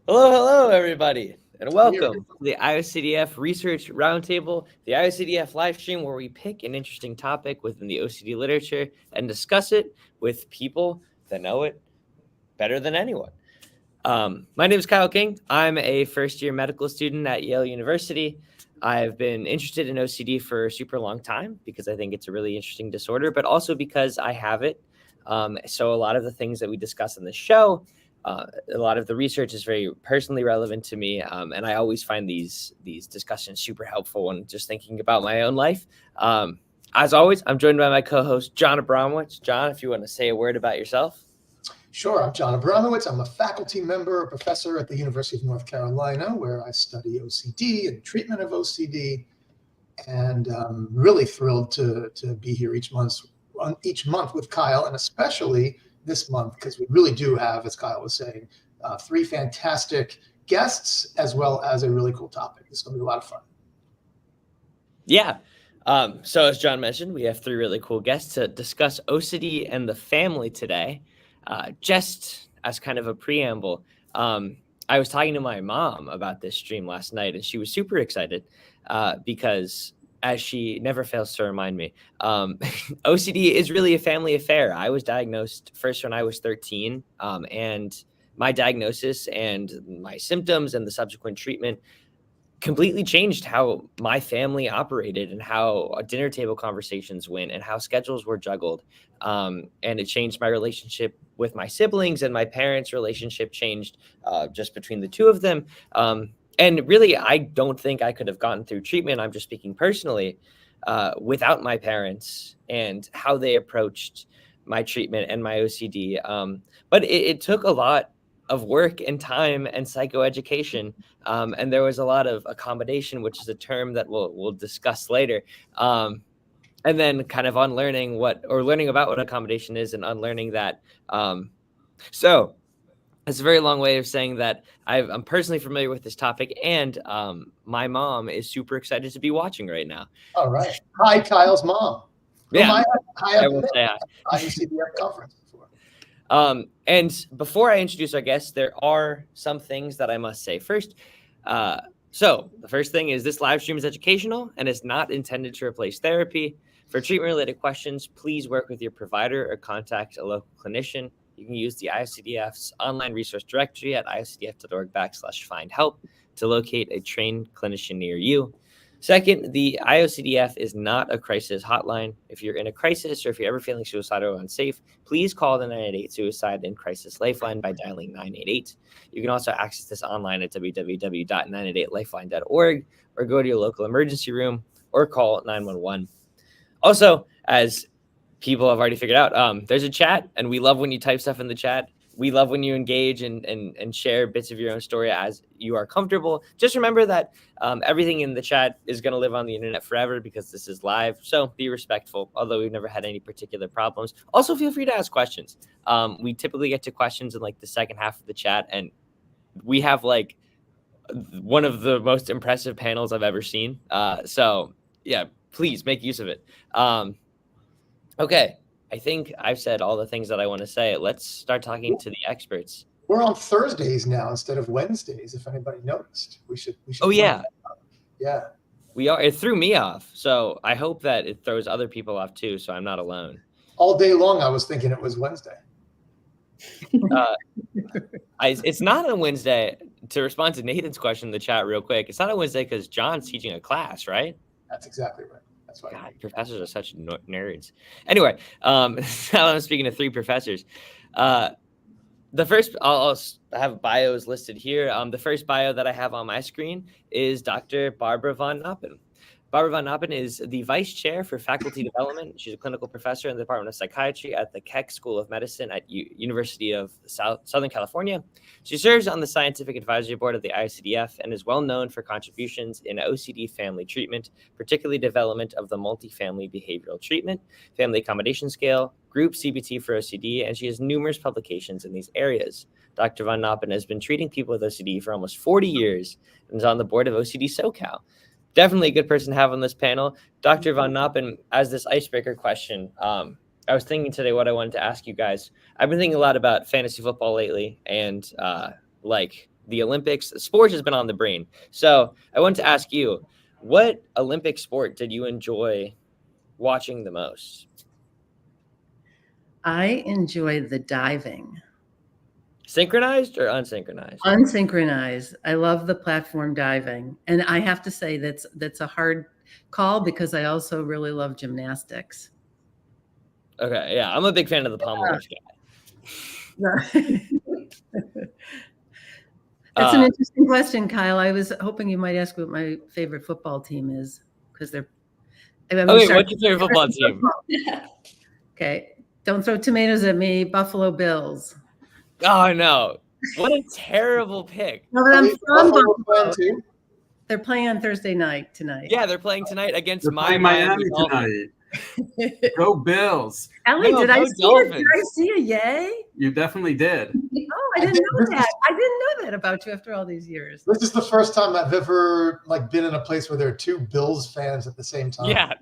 Hello, everybody, and I'm here. welcome to the IOCDF Research Roundtable, the IOCDF live stream where we pick an interesting topic within the OCD literature and discuss it with people that know it better than anyone. My name is Kyle King. I'm a first-year medical student at Yale University. I've been interested in OCD for a super long time because I think it's a really interesting disorder, but also because I have it. So a lot of the things that we discuss on the show, a lot of the research is very personally relevant to me, and I always find these discussions super helpful when just thinking about my own life. As always, I'm joined by my co-host Jon Abramowitz. Jon, if you want to say a word about yourself. Sure, I'm Jon Abramowitz. I'm a faculty member, a professor at the University of North Carolina, where I study OCD and treatment of OCD. And I'm really thrilled to be here each month with Kyle, and especially this month, because we really do have, as Kyle was saying, three fantastic guests, as well as a really cool topic. It's going to be a lot of fun. Yeah. So as Jon mentioned, we have three really cool guests to discuss OCD and the family today. Just as kind of a preamble, I was talking to my mom about this stream last night, and she was super excited because, as she never fails to remind me, OCD is really a family affair. I was diagnosed first when I was 13, and my diagnosis and my symptoms and the subsequent treatment completely changed how my family operated and how dinner table conversations went and how schedules were juggled. And it changed my relationship with my siblings, and my parents' relationship changed just between the two of them. And really, I don't think I could have gotten through treatment. I'm just speaking personally without my parents and how they approached my treatment and my OCD. But it took a lot of work and time and psychoeducation. And there was a lot of accommodation, which is a term that we'll discuss later. And then kind of unlearning learning about what accommodation is and unlearning that. So it's a very long way of saying that I'm personally familiar with this topic, and my mom is super excited to be watching right now. All right. Hi, Kyle's mom, whom Yeah, I have I will met say at IUCDF conference before. And before I introduce our guests, there are some things that I must say. First, so the first thing is this live stream is educational and is not intended to replace therapy. For treatment-related questions, please work with your provider or contact a local clinician. You can use the IOCDF's online resource directory at iocdf.org/find-help to locate a trained clinician near you. Second, the IOCDF is not a crisis hotline. If you're in a crisis or if you're ever feeling suicidal or unsafe, please call the 988 Suicide and Crisis Lifeline by dialing 988. You can also access this online at www.988lifeline.org or go to your local emergency room or call 911. Also, as people have already figured out, there's a chat, and we love when you type stuff in the chat. We love when you engage and share bits of your own story as you are comfortable. Just remember that everything in the chat is going to live on the internet forever because this is live. So be respectful, although we've never had any particular problems. Also, feel free to ask questions. We typically get to questions in like the second half of the chat, and we have like one of the most impressive panels I've ever seen. So yeah, please make use of it. Okay. I think I've said all the things that I want to say. Let's start talking to the experts. We're on Thursdays now instead of Wednesdays. If anybody noticed, we should. Oh yeah, yeah. we are. It threw me off, so I hope that it throws other people off too. So I'm not alone. All day long, I was thinking it was Wednesday. It's not on Wednesday. To respond to Nathan's question in the chat real quick, it's not on Wednesday because John's teaching a class, right? That's exactly right. That's right. God, professors are such nerds. Anyway, now I'm speaking to three professors. The first, I'll have bios listed here. The first bio that I have on my screen is Dr. Barbara Van Noppen. Barbara Van Noppen is the Vice Chair for Faculty Development. She's a clinical professor in the Department of Psychiatry at the Keck School of Medicine at University of Southern California. She serves on the Scientific Advisory Board of the ICDF and is well known for contributions in OCD family treatment, particularly development of the multifamily behavioral treatment, family accommodation scale, group CBT for OCD, and she has numerous publications in these areas. Dr. Van Noppen has been treating people with OCD for almost 40 years and is on the board of OCD SoCal. Definitely a good person to have on this panel. Dr. Van Noppen, as this icebreaker question, I was thinking today what I wanted to ask you guys. I've been thinking a lot about fantasy football lately and like the Olympics. Sport has been on the brain. So I want to ask you, what Olympic sport did you enjoy watching the most? I enjoy the diving. Synchronized or unsynchronized? Unsynchronized. I love the platform diving. And I have to say that's a hard call because I also really love gymnastics. Okay, yeah, I'm a big fan of the pommel guy. That's an interesting question, Kyle. I was hoping you might ask what my favorite football team is because they're. Wait, what's your favorite football team? Okay, don't throw tomatoes at me. Buffalo Bills. Oh no! What a terrible pick. No, but I'm from Buffalo. They're playing on Thursday night tonight. Yeah, they're playing tonight against Miami tonight. Go Bills. Ellie, did I see a yay? You definitely did. Oh, I didn't know that. I didn't know that about you after all these years. This is the first time I've ever been in a place where there are two Bills fans at the same time. Yeah.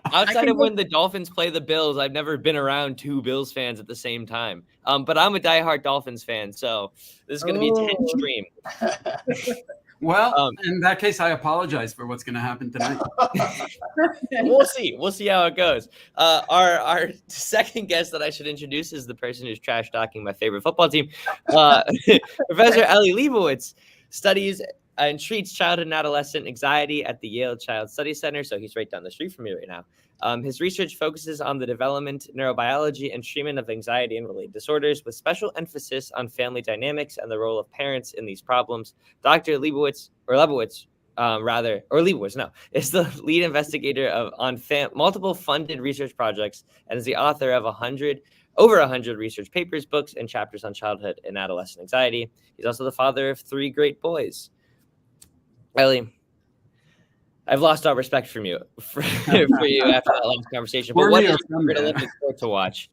Outside of when the Dolphins play the Bills, I've never been around two Bills fans at the same time. But I'm a diehard Dolphins fan, so this is going to be a tense stream. Well, in that case, I apologize for what's going to happen tonight. We'll see. We'll see how it goes. Our second guest that I should introduce is the person who's trash talking my favorite football team. Professor Eli Lebowitz studies and treats childhood and adolescent anxiety at the Yale Child Study Center. So he's right down the street from me right now. His research focuses on the development, neurobiology, and treatment of anxiety and related disorders, with special emphasis on family dynamics and the role of parents in these problems. Dr. Lebowitz, is the lead investigator on multiple funded research projects and is the author of over 100 research papers, books, and chapters on childhood and adolescent anxiety. He's also the father of 3 great boys. Eli, I've lost all respect from you for you after that last conversation. But what is your favorite Olympic sport to watch?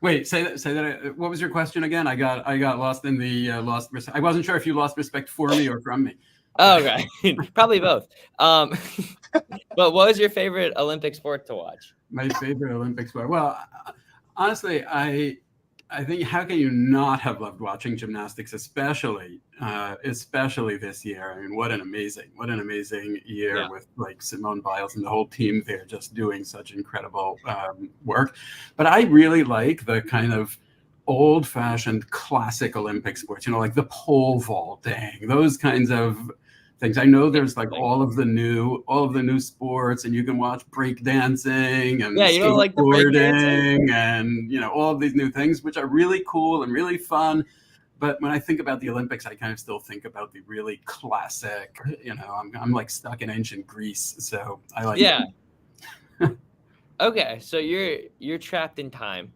Wait, say that. What was your question again? I got lost in the lost. I wasn't sure if you lost respect for me or from me. Oh, okay, probably both. But what was your favorite Olympic sport to watch? My favorite Olympic sport. Well, honestly, I think how can you not have loved watching gymnastics, especially this year? I mean, what an amazing year with Simone Biles and the whole team there just doing such incredible work. But I really like the kind of old-fashioned classic Olympic sports, like the pole vaulting, those kinds of things. I know there's all of the new sports, and you can watch break dancing and skateboarding and all of these new things, which are really cool and really fun. But when I think about the Olympics, I kind of still think about the really classic. I'm like stuck in ancient Greece, so I like. Yeah. Okay, so you're trapped in time.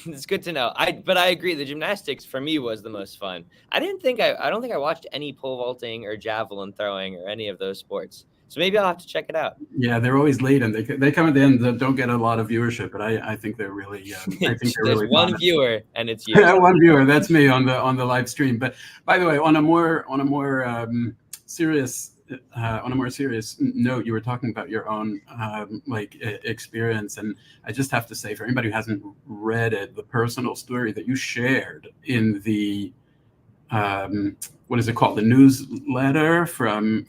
It's good to know. But I agree. The gymnastics for me was the most fun. I don't think I watched any pole vaulting or javelin throwing or any of those sports. So maybe I'll have to check it out. Yeah, they're always late and they come at the end that don't get a lot of viewership, but I think they're really. There's really one fun. Viewer and it's you. One viewer. That's me on the live stream. But by the way, on a more serious note, you were talking about your own experience, and I just have to say, for anybody who hasn't read it, the personal story that you shared in the what is it called, the newsletter from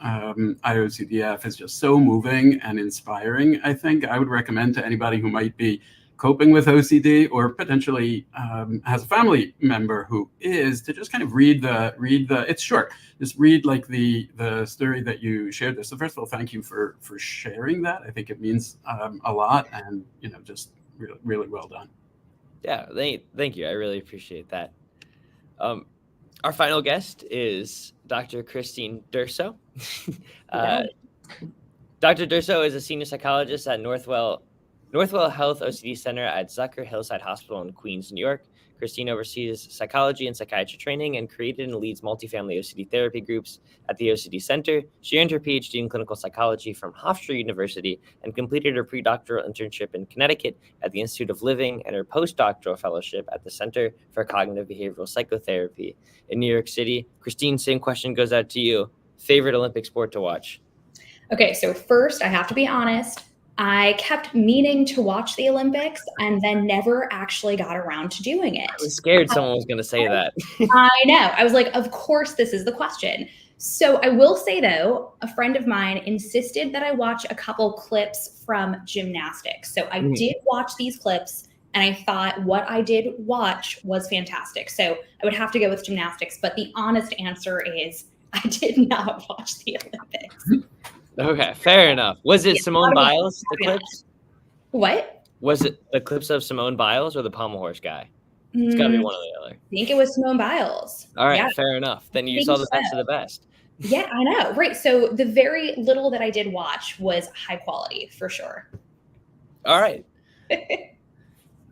IOCDF is just so moving and inspiring. I think I would recommend to anybody who might be coping with OCD or potentially has a family member who is, to just kind of read the it's short, just read the story that you shared there. So first of all, thank you for sharing that. I think it means a lot, and just really, really well done. Yeah, thank you. I really appreciate that. Our final guest is Dr. Christine Durso. Dr. Durso is a senior psychologist at Northwell Health OCD Center at Zucker Hillside Hospital in Queens, New York. Christine oversees psychology and psychiatry training and created and leads multifamily OCD therapy groups at the OCD Center. She earned her PhD in clinical psychology from Hofstra University and completed her predoctoral internship in Connecticut at the Institute of Living and her postdoctoral fellowship at the Center for Cognitive Behavioral Psychotherapy in New York City. Christine, same question goes out to you. Favorite Olympic sport to watch? Okay, so first I have to be honest. I kept meaning to watch the Olympics and then never actually got around to doing it. I was scared someone was going to say that. I know. I was like, of course, this is the question. So I will say, though, a friend of mine insisted that I watch a couple clips from gymnastics. So I did watch these clips, and I thought what I did watch was fantastic. So I would have to go with gymnastics. But the honest answer is I did not watch the Olympics. Okay, fair enough. Was it Simone Biles, the clips? What? Was it the clips of Simone Biles or the pommel horse guy? It's got to be one or the other. I think it was Simone Biles. All right, Yeah. fair enough. Then you saw the best of the best. Yeah, I know. Right. So the very little that I did watch was high quality for sure. All right.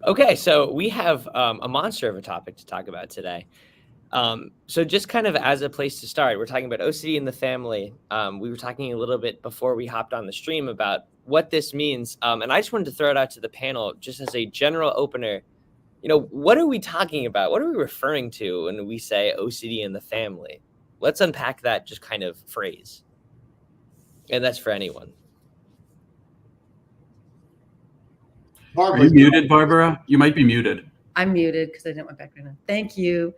Okay, so we have a monster of a topic to talk about today. So just kind of as a place to start, we're talking about OCD in the family. We were talking a little bit before we hopped on the stream about what this means. And I just wanted to throw it out to the panel just as a general opener. You know, what are we talking about? What are we referring to when we say OCD in the family? Let's unpack that just kind of phrase. And that's for anyone. Barbara, are you muted, Barbara? You might be muted. I'm muted because I didn't want background on. Thank you.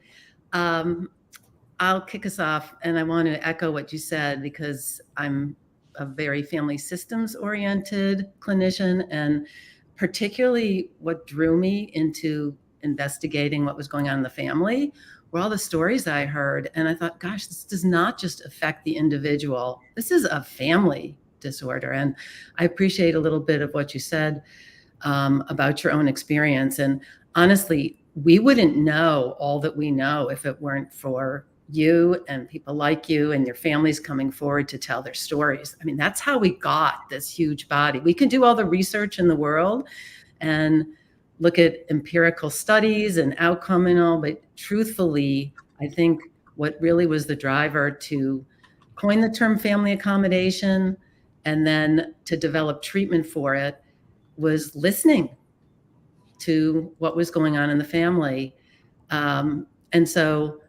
I'll kick us off, and I want to echo what you said because I'm a very family systems oriented clinician, and particularly what drew me into investigating what was going on in the family were all the stories I heard. And I thought, gosh, this does not just affect the individual. This is a family disorder. And I appreciate a little bit of what you said about your own experience. And honestly, we wouldn't know all that we know if it weren't for you and people like you and your families coming forward to tell their stories. I mean, that's how we got this huge body. We can do all the research in the world and look at empirical studies and outcome and all, but truthfully, I think what really was the driver to coin the term family accommodation and then to develop treatment for it was listening to what was going on in the family. And so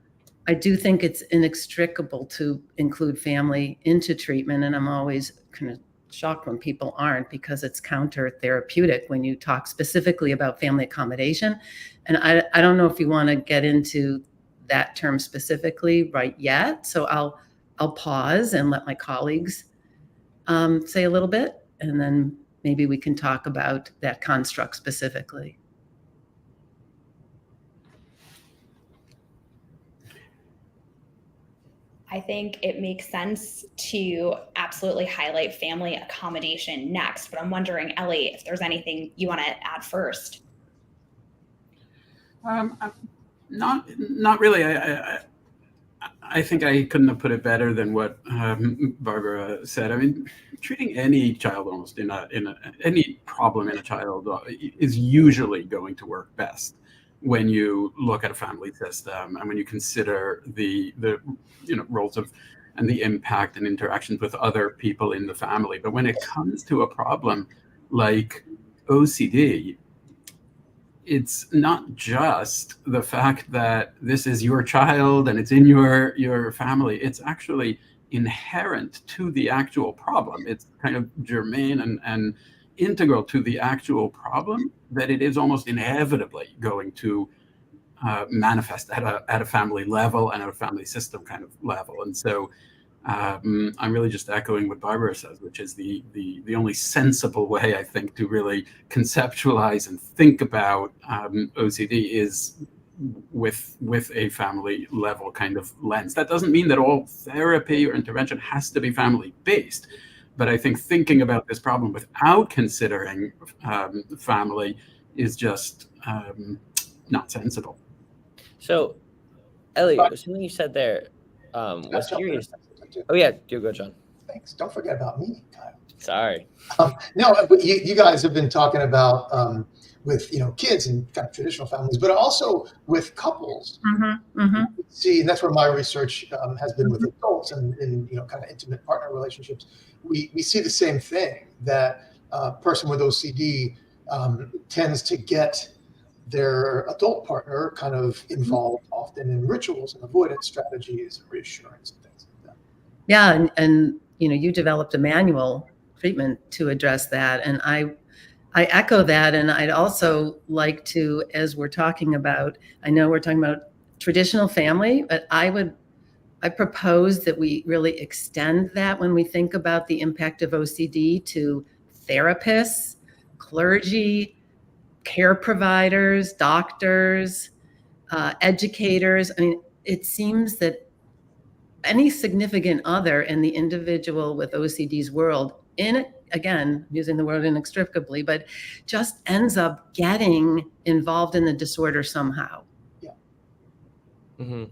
I do think it's inextricable to include family into treatment. And I'm always kind of shocked when people aren't, because it's counter-therapeutic when you talk specifically about family accommodation. And I don't know if you want to get into that term specifically right yet. So I'll pause and let my colleagues say a little bit, and then maybe we can talk about that construct specifically. I think it makes sense to absolutely highlight family accommodation next, but I'm wondering, Ellie, if there's anything you want to add first. Not really. I think I couldn't have put it better than what Barbara said. I mean, treating any child almost in any problem in a child is usually going to work best when you look at a family system and when you consider the roles of and the impact and interactions with other people in the family. But when it comes to a problem like OCD, it's not just the fact that this is your child and it's in your family. It's actually inherent to the actual problem. It's kind of germane and integral to the actual problem that it is almost inevitably going to manifest at a family level and at a family system kind of level. And so I'm really just echoing what Barbara says, which is the only sensible way, I think, to really conceptualize and think about OCD is with a family level kind of lens. That doesn't mean that all therapy or intervention has to be family based, but I think thinking about this problem without considering family is just not sensible. So, Ellie, something you said there was curious. Oh yeah, do go, John. Thanks. Don't forget about me, Kyle. Sorry. No, you guys have been talking about with kids and kind of traditional families, but also with couples. Mm-hmm, mm-hmm. See, and that's where my research has been with adults and kind of intimate partner relationships. We see the same thing, that a person with OCD tends to get their adult partner kind of involved often in rituals and avoidance strategies and reassurance and things like that. Yeah, and you developed a manual treatment to address that. And I echo that. And I'd also like to, as we're talking about, I know we're talking about traditional family, but I propose that we really extend that when we think about the impact of OCD to therapists, clergy, care providers, doctors, educators. I mean, it seems that any significant other in the individual with OCD's world, again, using the word inextricably, but just ends up getting involved in the disorder somehow. Yeah. Mm-hmm.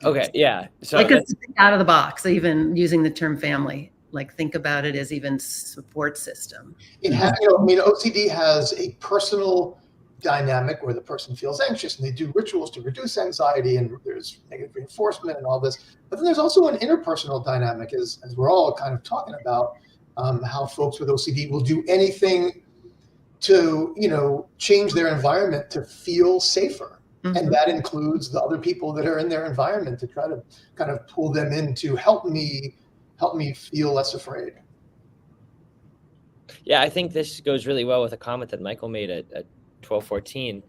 Okay, yeah. So like it's out of the box, even using the term family. Like think about it as even support system. It has, OCD has a personal dynamic where the person feels anxious and they do rituals to reduce anxiety, and there's negative reinforcement and all this. But then there's also an interpersonal dynamic, as we're all kind of talking about, how folks with OCD will do anything to, change their environment to feel safer. Mm-hmm. And that includes the other people that are in their environment to try to kind of pull them in to help me feel less afraid. Yeah, I think this goes really well with a comment that Michael made at 12:14,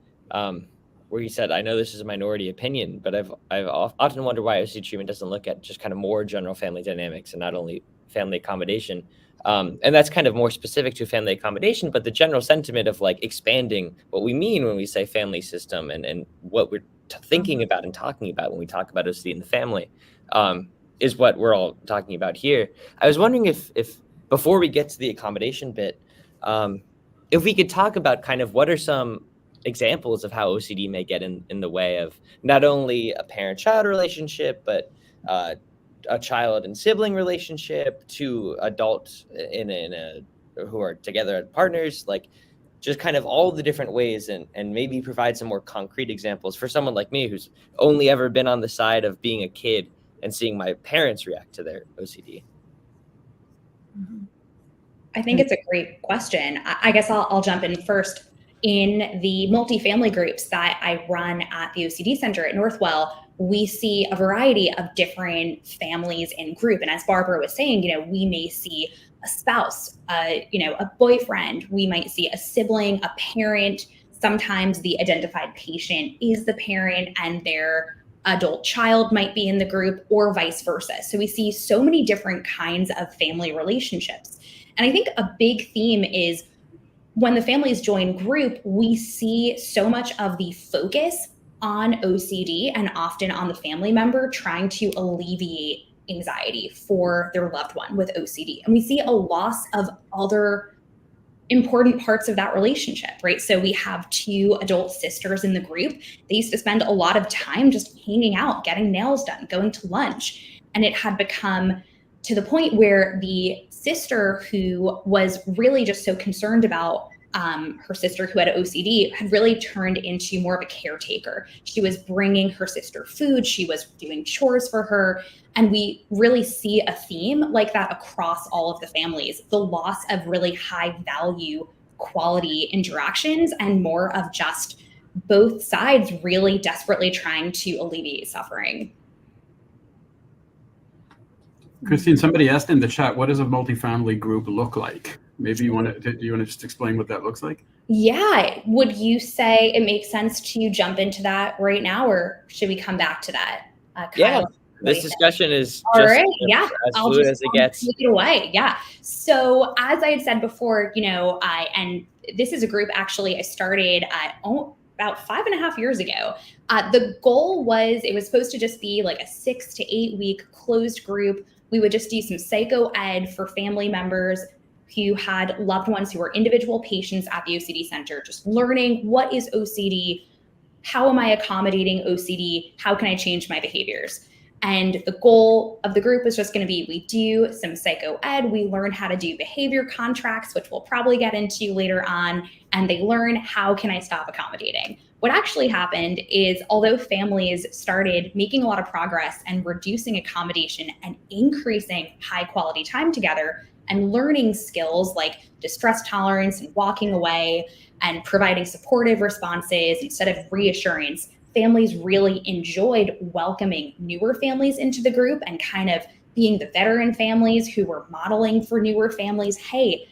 where he said, "I know this is a minority opinion, but I've often wondered why OCD treatment doesn't look at just kind of more general family dynamics and not only family accommodation." And that's kind of more specific to family accommodation, but the general sentiment of like expanding what we mean when we say family system and what we're thinking about and talking about when we talk about OCD in the family is what we're all talking about here. I was wondering if before we get to the accommodation bit, if we could talk about kind of what are some examples of how OCD may get in the way of not only a parent-child relationship, but a child and sibling relationship, to adults who are together as partners, like just kind of all the different ways, and maybe provide some more concrete examples for someone like me who's only ever been on the side of being a kid and seeing my parents react to their OCD. I think it's a great question. I guess I'll jump in first. In the multifamily groups that I run at the OCD Center at Northwell, we see a variety of different families in group. And as Barbara was saying, we may see a spouse, a boyfriend, we might see a sibling, a parent. Sometimes the identified patient is the parent and their adult child might be in the group, or vice versa. So we see so many different kinds of family relationships. And I think a big theme is when the families join group, we see so much of the focus on OCD and often on the family member trying to alleviate anxiety for their loved one with OCD. And we see a loss of other important parts of that relationship, right? So we have two adult sisters in the group. They used to spend a lot of time just hanging out, getting nails done, going to lunch. And it had become to the point where the sister who was really just so concerned about her sister who had OCD had really turned into more of a caretaker. She was bringing her sister food. She was doing chores for her. And we really see a theme like that across all of the families, the loss of really high value quality interactions and more of just both sides really desperately trying to alleviate suffering. Christine, somebody asked in the chat, what does a multifamily group look like? Maybe do you want to just explain what that looks like? Yeah. Would you say it makes sense to jump into that right now, or should we come back to that? Yeah, this discussion is all just right. Yeah, as fluid as it gets. Take it away. Yeah. So as I had said before, and this is a group actually I started about 5.5 years ago. The goal was it was supposed to just be like a 6 to 8 week closed group. We would just do some psycho ed for family members who had loved ones who were individual patients at the OCD Center, just learning what is OCD, how am I accommodating OCD, how can I change my behaviors? And the goal of the group was just going to be, we do some psycho ed, we learn how to do behavior contracts, which we'll probably get into later on, and they learn how can I stop accommodating. What actually happened is, although families started making a lot of progress and reducing accommodation and increasing high quality time together and learning skills like distress tolerance and walking away and providing supportive responses instead of reassurance, families really enjoyed welcoming newer families into the group and kind of being the veteran families who were modeling for newer families, hey,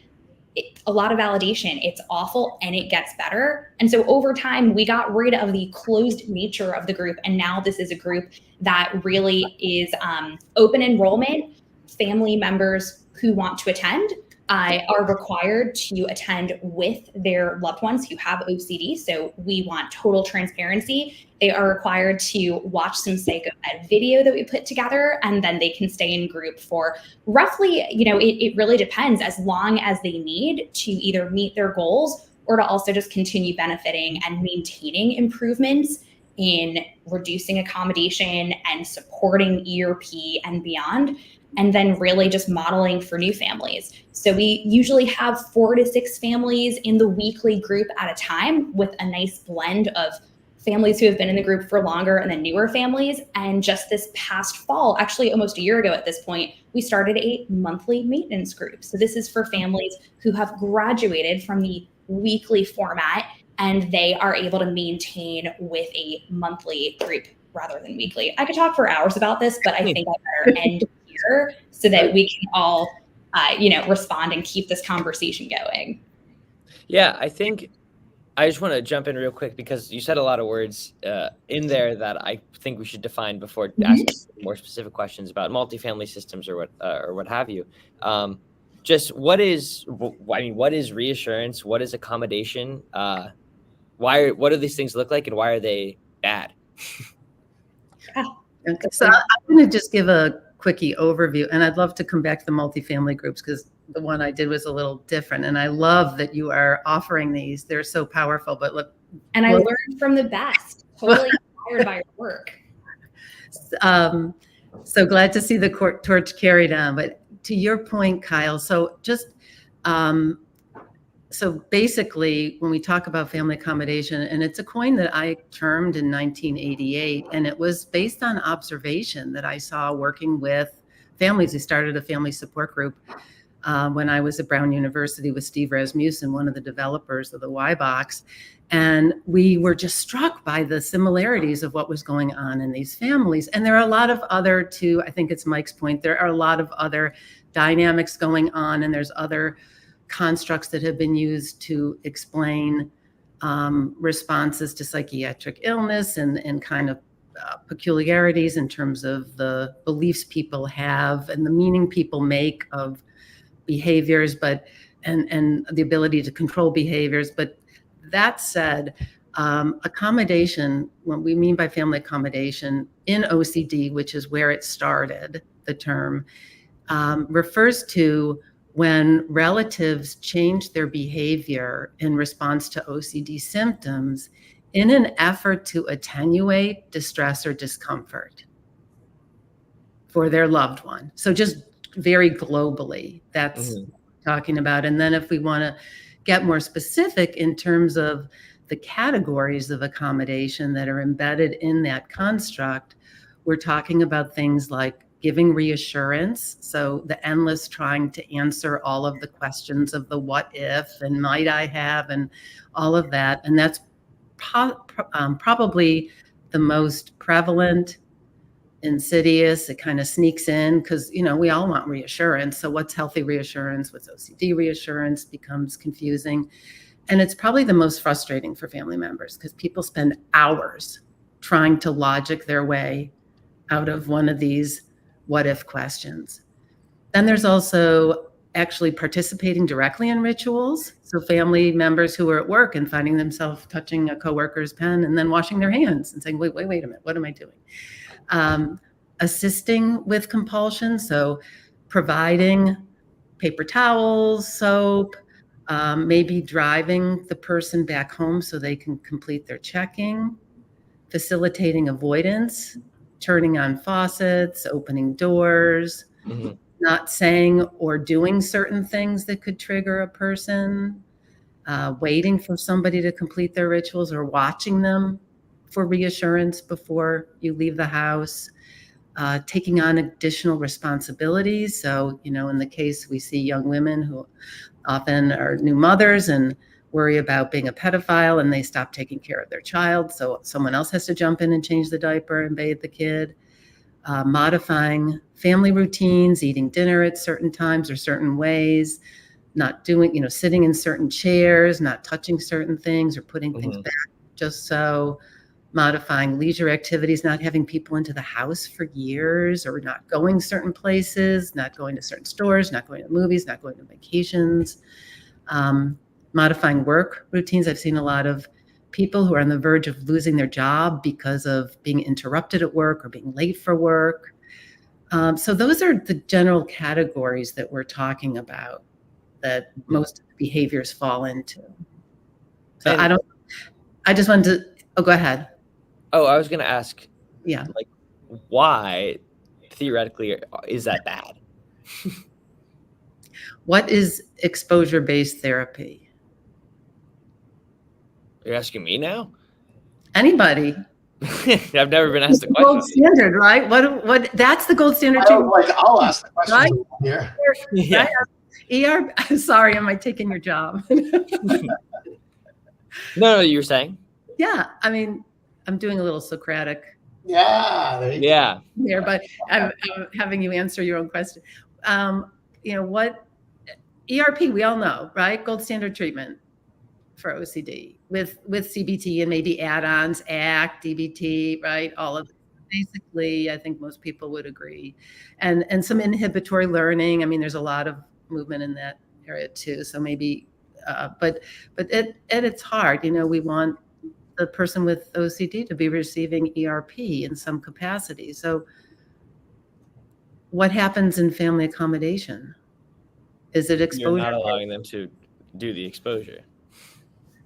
a lot of validation, it's awful and it gets better. And so over time, we got rid of the closed nature of the group. And now this is a group that really is open enrollment. Family members who want to attend are required to attend with their loved ones who have OCD. So we want total transparency. They are required to watch some psycho ed video that we put together, and then they can stay in group for roughly, it really depends, as long as they need to either meet their goals or to also just continue benefiting and maintaining improvements in reducing accommodation and supporting ERP and beyond, and then really just modeling for new families. So we usually have 4 to 6 families in the weekly group at a time, with a nice blend of families who have been in the group for longer and then newer families. And just this past fall, actually almost a year ago at this point, we started a monthly maintenance group. So this is for families who have graduated from the weekly format, and they are able to maintain with a monthly group rather than weekly. I could talk for hours about this, but I think I better end here so that we can all, respond and keep this conversation going. Yeah, I think I just want to jump in real quick, because you said a lot of words in there that I think we should define before asking more specific questions about multifamily systems or what have you. Just what is reassurance? What is accommodation? What do these things look like, and why are they bad? Okay, so I'm going to just give a quickie overview, and I'd love to come back to the multifamily groups, because the one I did was a little different, and I love that you are offering these. They're so powerful. But look, and I learned from the best. Totally inspired by your work. So glad to see the torch carried on. But to your point, Kyle, so just so basically, when we talk about family accommodation, and it's a coin that I termed in 1988, and it was based on observation that I saw working with families. We started a family support group when I was at Brown University with Steve Rasmussen, one of the developers of the Y-Box. And we were just struck by the similarities of what was going on in these families. And there are a lot of other, too, I think it's Mike's point, there are a lot of other dynamics going on, and there's other constructs that have been used to explain responses to psychiatric illness and kind of peculiarities in terms of the beliefs people have and the meaning people make of behaviors, and the ability to control behaviors. But that said, accommodation, what we mean by family accommodation in OCD, which is where it started, the term, refers to when relatives change their behavior in response to OCD symptoms in an effort to attenuate distress or discomfort for their loved one. So just very globally, that's talking about. And then if we want to get more specific in terms of the categories of accommodation that are embedded in that construct, we're talking about things like giving reassurance. So the endless trying to answer all of the questions of the what if and might I have and all of that. And that's probably the most prevalent, insidious. It kind of sneaks in because, we all want reassurance. So what's healthy reassurance? What's OCD reassurance becomes confusing. And it's probably the most frustrating for family members because people spend hours trying to logic their way out of one of these what if questions. Then there's also actually participating directly in rituals. So family members who are at work and finding themselves touching a coworker's pen and then washing their hands and saying, wait a minute, what am I doing? Assisting with compulsion. So providing paper towels, soap, maybe driving the person back home so they can complete their checking, facilitating avoidance, turning on faucets, opening doors, not saying or doing certain things that could trigger a person, waiting for somebody to complete their rituals or watching them for reassurance before you leave the house, taking on additional responsibilities. So, in the case we see young women who often are new mothers and worry about being a pedophile and they stop taking care of their child. So someone else has to jump in and change the diaper and bathe the kid. modifying family routines, eating dinner at certain times or certain ways, not doing, sitting in certain chairs, not touching certain things or putting things back just so, modifying leisure activities, not having people into the house for years, or not going certain places, not going to certain stores, not going to movies, not going to vacations, modifying work routines. I've seen a lot of people who are on the verge of losing their job because of being interrupted at work or being late for work. So those are the general categories that we're talking about that most behaviors fall into. So I just wanted to, go ahead. Oh, I was going to ask, Yeah. like, why theoretically is that bad? What is exposure-based therapy? You're asking me now? Anybody. I've never been asked the question. Gold standard, right? What? That's the gold standard. I'll ask the question Right? here. Yeah. ER. Sorry, am I taking your job? No, you were saying? Yeah, I mean, I'm doing a little Socratic. Yeah. There, but I'm having you answer your own question. What ERP? We all know, right? Gold standard treatment for OCD with CBT and maybe add-ons, ACT, DBT, right? All of it. Basically, I think most people would agree, and some inhibitory learning. I mean, there's a lot of movement in that area too. So maybe, but it's hard. We want the person with OCD to be receiving ERP in some capacity. So what happens in family accommodation? Is it exposure? You're not allowing them to do the exposure.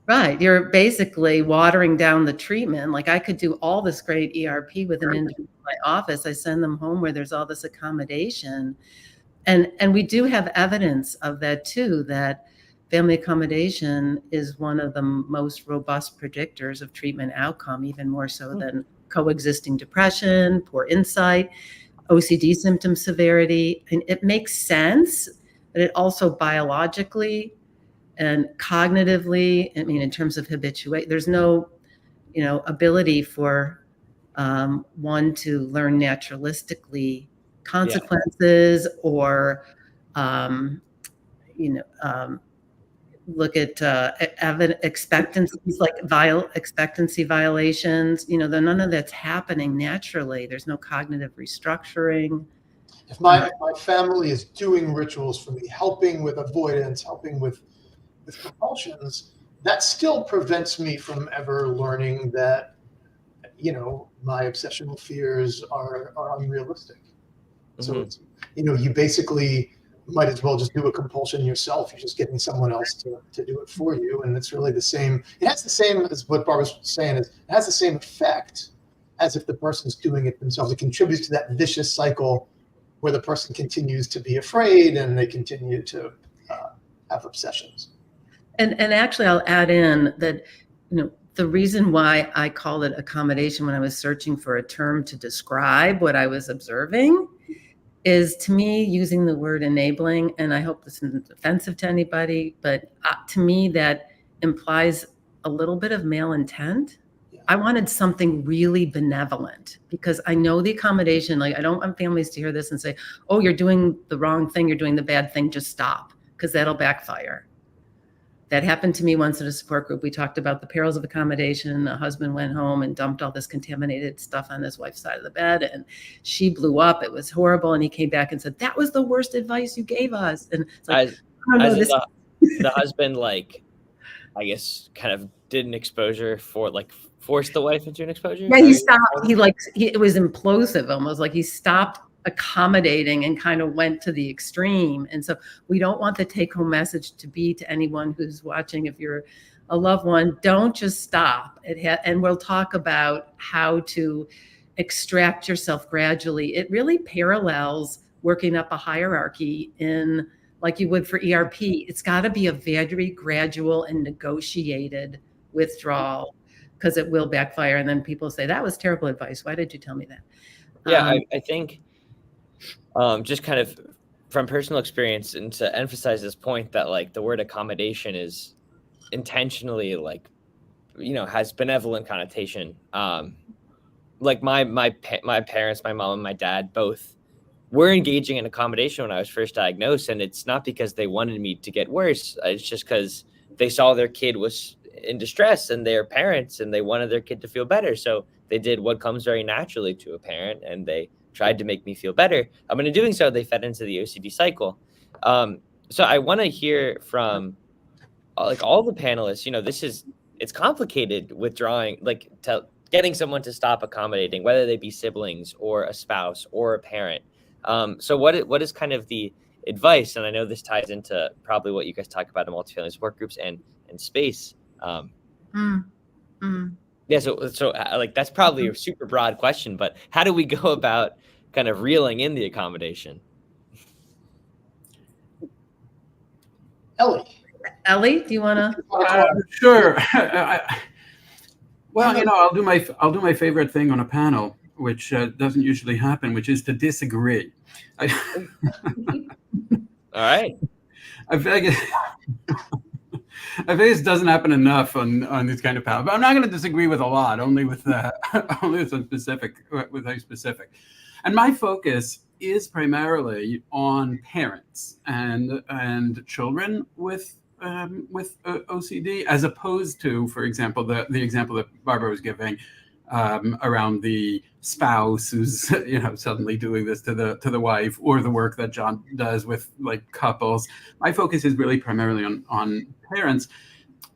Right. You're basically watering down the treatment. Like, I could do all this great ERP with an individual in my office. I send them home where there's all this accommodation. And we do have evidence of that too, that family accommodation is one of the most robust predictors of treatment outcome, even more so than coexisting depression, poor insight, OCD symptom severity. And it makes sense, but it also biologically and cognitively, I mean, in terms of habituate, there's no, ability for one to learn naturalistically consequences or, look at expectancies like expectancy violations. None of that's happening naturally. There's no cognitive restructuring. If my family is doing rituals for me, helping with avoidance, helping with compulsions, that still prevents me from ever learning that, my obsessional fears are unrealistic. So it's, you basically might as well just do a compulsion yourself. You're just getting someone else to do it for you. And it's really the same. It has the same, as what Barbara's saying, is it has the same effect as if the person's doing it themselves. It contributes to that vicious cycle where the person continues to be afraid and they continue to have obsessions. And actually, I'll add in that, the reason why I called it accommodation when I was searching for a term to describe what I was observing is, to me, using the word enabling, and I hope this isn't offensive to anybody, but to me, that implies a little bit of malintent. Yeah. I wanted something really benevolent because I know the accommodation, like, I don't want families to hear this and say, oh, you're doing the wrong thing, you're doing the bad thing, just stop, because that'll backfire. That happened to me once in a support group. We talked about the perils of accommodation. A husband went home and dumped all this contaminated stuff on his wife's side of the bed, and she blew up. It was horrible. And he came back and said, that was the worst advice you gave us. And it's like, the husband, like, I guess, kind of did an exposure for, like, forced the wife into an exposure. Yeah, he stopped. It was implosive, almost like he stopped accommodating and kind of went to the extreme. And so we don't want the take-home message to be to anyone who's watching, if you're a loved one, don't just stop. And we'll talk about how to extract yourself gradually. It really parallels working up a hierarchy in, like you would for ERP. It's got to be a very gradual and negotiated withdrawal, because it will backfire. And then people say, that was terrible advice. Why did you tell me that? Yeah, I think just kind of from personal experience, and to emphasize this point that, like, the word accommodation is intentionally, like, has benevolent connotation. like my parents, my mom and my dad both were engaging in accommodation when I was first diagnosed, and it's not because they wanted me to get worse. It's just because they saw their kid was in distress and they're parents and they wanted their kid to feel better. So they did what comes very naturally to a parent, and they tried to make me feel better. And in doing so, they fed into the OCD cycle. So I want to hear from like all the panelists. You know, it's complicated withdrawing, like getting someone to stop accommodating, whether they be siblings or a spouse or a parent. So what is kind of the advice? And I know this ties into probably what you guys talk about in multifamily support groups and space. Yeah, so like that's probably a super broad question, but how do we go about kind of reeling in the accommodation? Ellie, do you want to? Sure. Well, you know, I'll do my favorite thing on a panel, which doesn't usually happen, which is to disagree. All right. I think it doesn't happen enough on this kind of panel, but I'm not going to disagree with a lot, only with some specific. And my focus is primarily on parents and children with OCD, as opposed to, for example, the example that Barbara was giving around the spouse who's suddenly doing this to the wife, or the work that Jon does with like couples. My focus is really primarily on parents.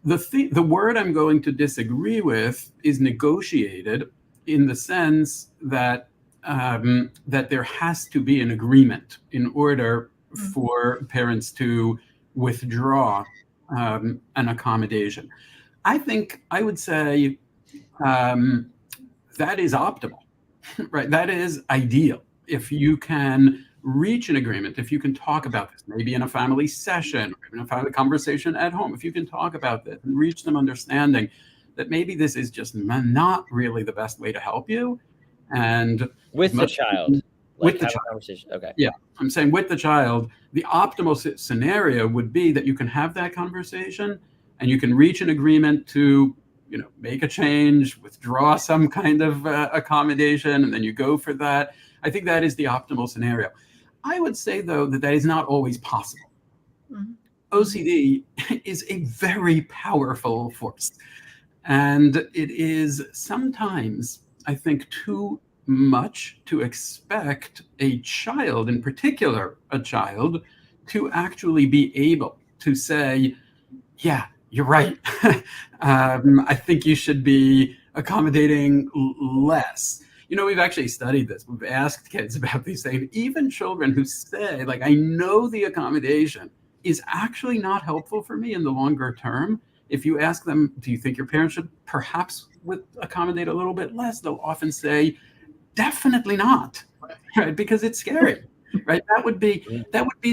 The word I'm going to disagree with is negotiated, in the sense that that there has to be an agreement in order for parents to withdraw an accommodation. I would say that is optimal, right? That is ideal. If you can reach an agreement, if you can talk about this, maybe in a family session, or even a family conversation at home, if you can talk about this and reach them understanding that maybe this is just not really the best way to help you, and with the child, with the child conversation. Okay. Yeah, I'm saying with the child, the optimal scenario would be that you can have that conversation and you can reach an agreement to, make a change, withdraw some kind of accommodation, and then you go for that. I think that is the optimal scenario. I would say, though, that is not always possible. Mm-hmm. OCD is a very powerful force, and it is sometimes, I think, too much to expect a child, in particular a child, to actually be able to say, yeah, you're right. I think you should be accommodating less. We've actually studied this. We've asked kids about these things. Even children who say, like, I know the accommodation is actually not helpful for me in the longer term. If you ask them, do you think your parents should perhaps accommodate a little bit less? They'll often say, definitely not, right? Because it's scary, right? That would be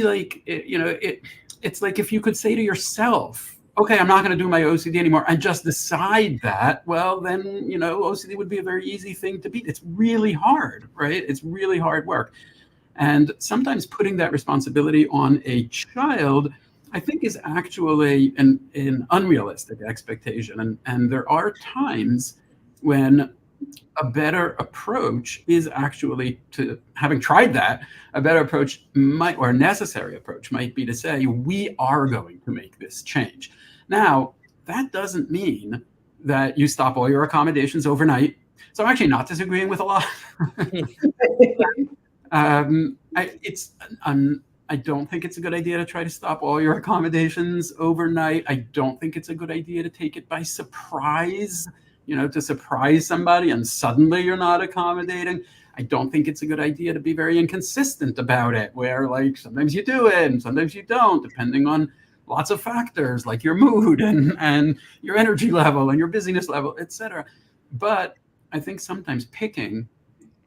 like, it's like if you could say to yourself, okay, I'm not going to do my OCD anymore, and just decide that, well, then, OCD would be a very easy thing to beat. It's really hard, right? It's really hard work. And sometimes putting that responsibility on a child, I think, is actually an unrealistic expectation. And there are times when a better approach is actually, to having tried that, a better approach or a necessary approach might be to say, we are going to make this change. Now, that doesn't mean that you stop all your accommodations overnight. So I'm actually not disagreeing with a lot. I don't think it's a good idea to try to stop all your accommodations overnight. I don't think it's a good idea to take it by surprise, to surprise somebody and suddenly you're not accommodating. I don't think it's a good idea to be very inconsistent about it, where like sometimes you do it and sometimes you don't, depending on lots of factors like your mood and your energy level and your busyness level, etc. But I think sometimes picking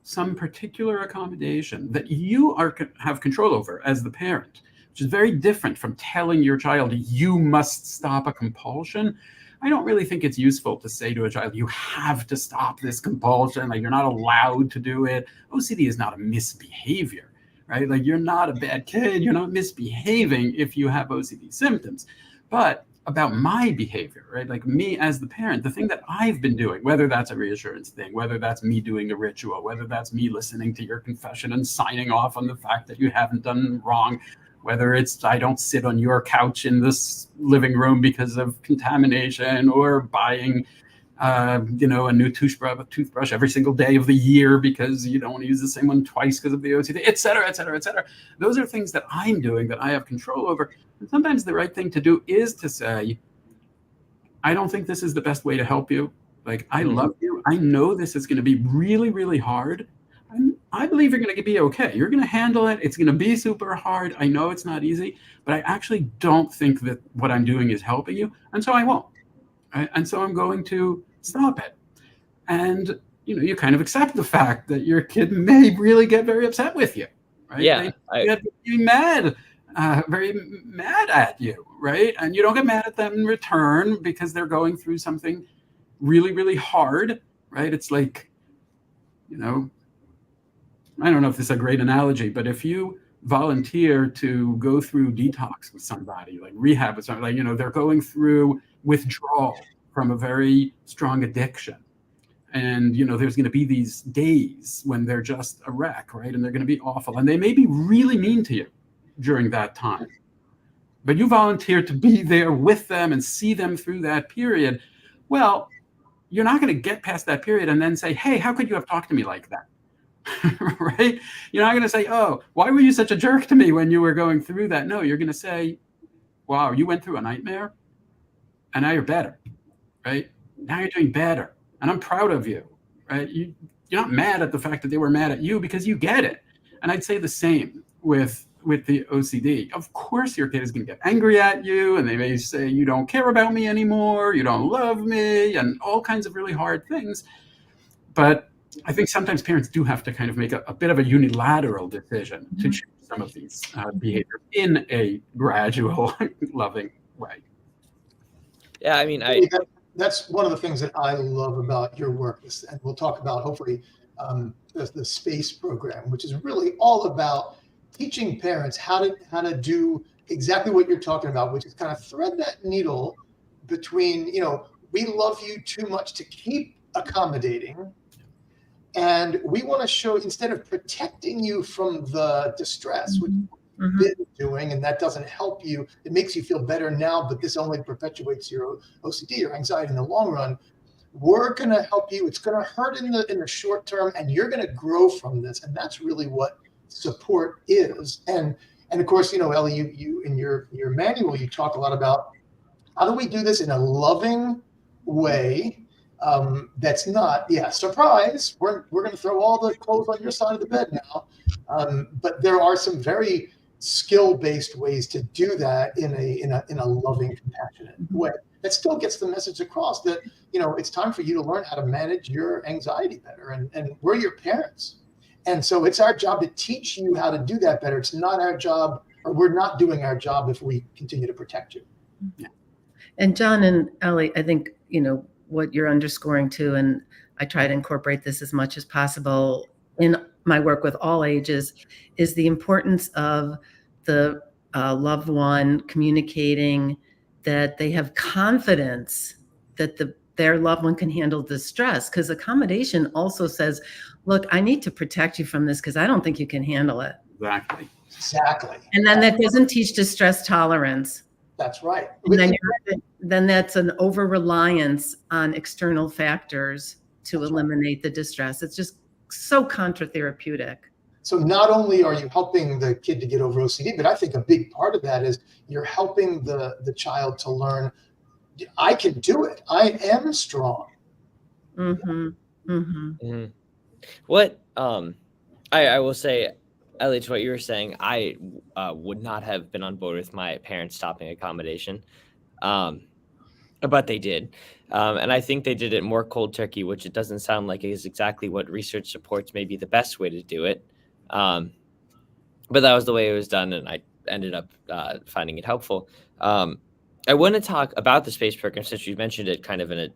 some particular accommodation that you have control over as the parent, which is very different from telling your child you must stop a compulsion. I don't really think it's useful to say to a child, you have to stop this compulsion, like you're not allowed to do it. OCD is not a misbehavior, right? Like you're not a bad kid, you're not misbehaving if you have OCD symptoms. But about my behavior, right? Like me as the parent, the thing that I've been doing, whether that's a reassurance thing, whether that's me doing a ritual, whether that's me listening to your confession and signing off on the fact that you haven't done wrong, whether it's I don't sit on your couch in this living room because of contamination, or buying a new toothbrush every single day of the year because you don't want to use the same one twice because of the OCD, et cetera, et cetera, et cetera. Those are things that I'm doing that I have control over. And sometimes the right thing to do is to say, I don't think this is the best way to help you. Like, I love you. I know this is going to be really, really hard. I believe you're going to be okay. You're going to handle it. It's going to be super hard. I know it's not easy, but I actually don't think that what I'm doing is helping you. And so I won't. Right? And so I'm going to stop it. And, you kind of accept the fact that your kid may really get very upset with you. Right? Yeah. They get very mad at you. Right. And you don't get mad at them in return because they're going through something really, really hard. Right. It's like, I don't know if this is a great analogy, but if you volunteer to go through detox with somebody, like rehab with somebody, like, they're going through withdrawal from a very strong addiction. And, there's going to be these days when they're just a wreck, right? And they're going to be awful. And they may be really mean to you during that time. But you volunteer to be there with them and see them through that period. Well, you're not going to get past that period and then say, hey, how could you have talked to me like that? Right? You're not going to say, oh, why were you such a jerk to me when you were going through that? No, you're going to say, wow, you went through a nightmare and now you're better, right? Now you're doing better. And I'm proud of you, right? You're not mad at the fact that they were mad at you because you get it. And I'd say the same with the OCD. Of course, your kid is going to get angry at you and they may say, you don't care about me anymore, you don't love me, and all kinds of really hard things. But I think sometimes parents do have to kind of make a bit of a unilateral decision to change some of these behaviors in a gradual, loving way. Yeah, I mean, that's one of the things that I love about your work, and we'll talk about hopefully the SPACE program, which is really all about teaching parents how to do exactly what you're talking about, which is kind of thread that needle between, we love you too much to keep accommodating. And we want to show, instead of protecting you from the distress, which you've been doing, and that doesn't help you, it makes you feel better now, but this only perpetuates your OCD or anxiety in the long run. We're going to help you. It's going to hurt in the short term, and you're going to grow from this. And that's really what support is. And of course, Ellie, you in your manual, you talk a lot about how do we do this in a loving way. That's not, surprise, we're going to throw all the clothes on your side of the bed now. But there are some very skill-based ways to do that in a loving, compassionate way that still gets the message across that, it's time for you to learn how to manage your anxiety better. And we're your parents. And so it's our job to teach you how to do that better. It's not our job, or we're not doing our job if we continue to protect you. Yeah. And Jon and Ellie, I think, what you're underscoring too, and I try to incorporate this as much as possible in my work with all ages, is the importance of the loved one communicating that they have confidence that their loved one can handle the stress. Because accommodation also says, look, I need to protect you from this because I don't think you can handle it. Exactly. And then that doesn't teach distress tolerance. That's right. And then that's an over-reliance on external factors to eliminate the distress. It's just so contra-therapeutic. So not only are you helping the kid to get over OCD, but I think a big part of that is you're helping the child to learn, I can do it. I am strong. What I will say, Ellie, to what you were saying, I would not have been on board with my parents stopping accommodation, but they did. And I think they did it more cold turkey, which it doesn't sound like is exactly what research supports may be the best way to do it. But that was the way it was done, and I ended up finding it helpful. I want to talk about the SPACE program, since you mentioned it kind of in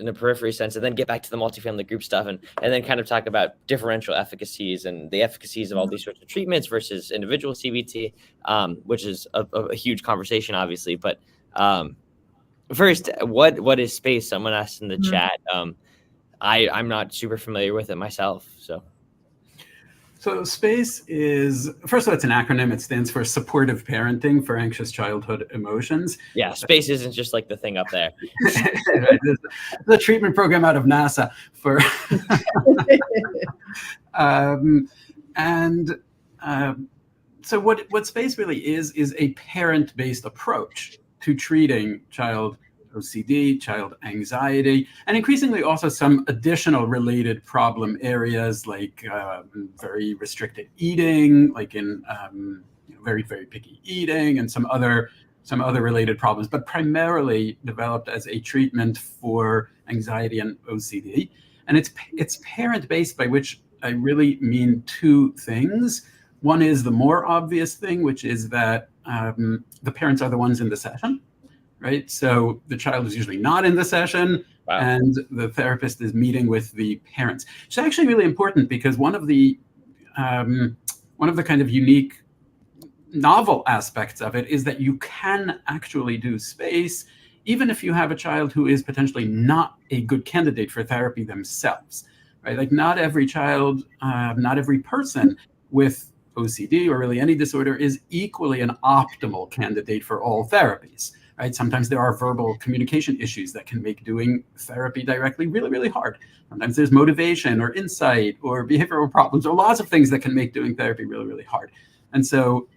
a periphery sense, and then get back to the multifamily group stuff, and then kind of talk about differential efficacies and the efficacies of all these sorts of treatments versus individual CBT, which is a huge conversation, obviously. But First, what is space? Someone asked in the Mhm. chat. I'm not super familiar with it myself. So SPACE is, first of all, it's an acronym. It stands for Supportive Parenting for Anxious Childhood Emotions. Yeah, space isn't just like the thing up there. Right, the treatment program out of NASA for, so what SPACE really is a parent-based approach to treating child OCD, child anxiety, and increasingly also some additional related problem areas like very restricted eating, like in very, very picky eating, and some other related problems, but primarily developed as a treatment for anxiety and OCD. And it's parent-based, by which I really mean two things. One is the more obvious thing, which is that the parents are the ones in the session. Right, so the child is usually not in the session, Wow. and the therapist is meeting with the parents. It's actually really important because one of the kind of unique, novel aspects of it is that you can actually do SPACE even if you have a child who is potentially not a good candidate for therapy themselves. Right, like not every child, not every person with OCD or really any disorder is equally an optimal candidate for all therapies. Right? Sometimes there are verbal communication issues that can make doing therapy directly really, really hard. Sometimes there's motivation or insight or behavioral problems or lots of things that can make doing therapy really, really hard. And so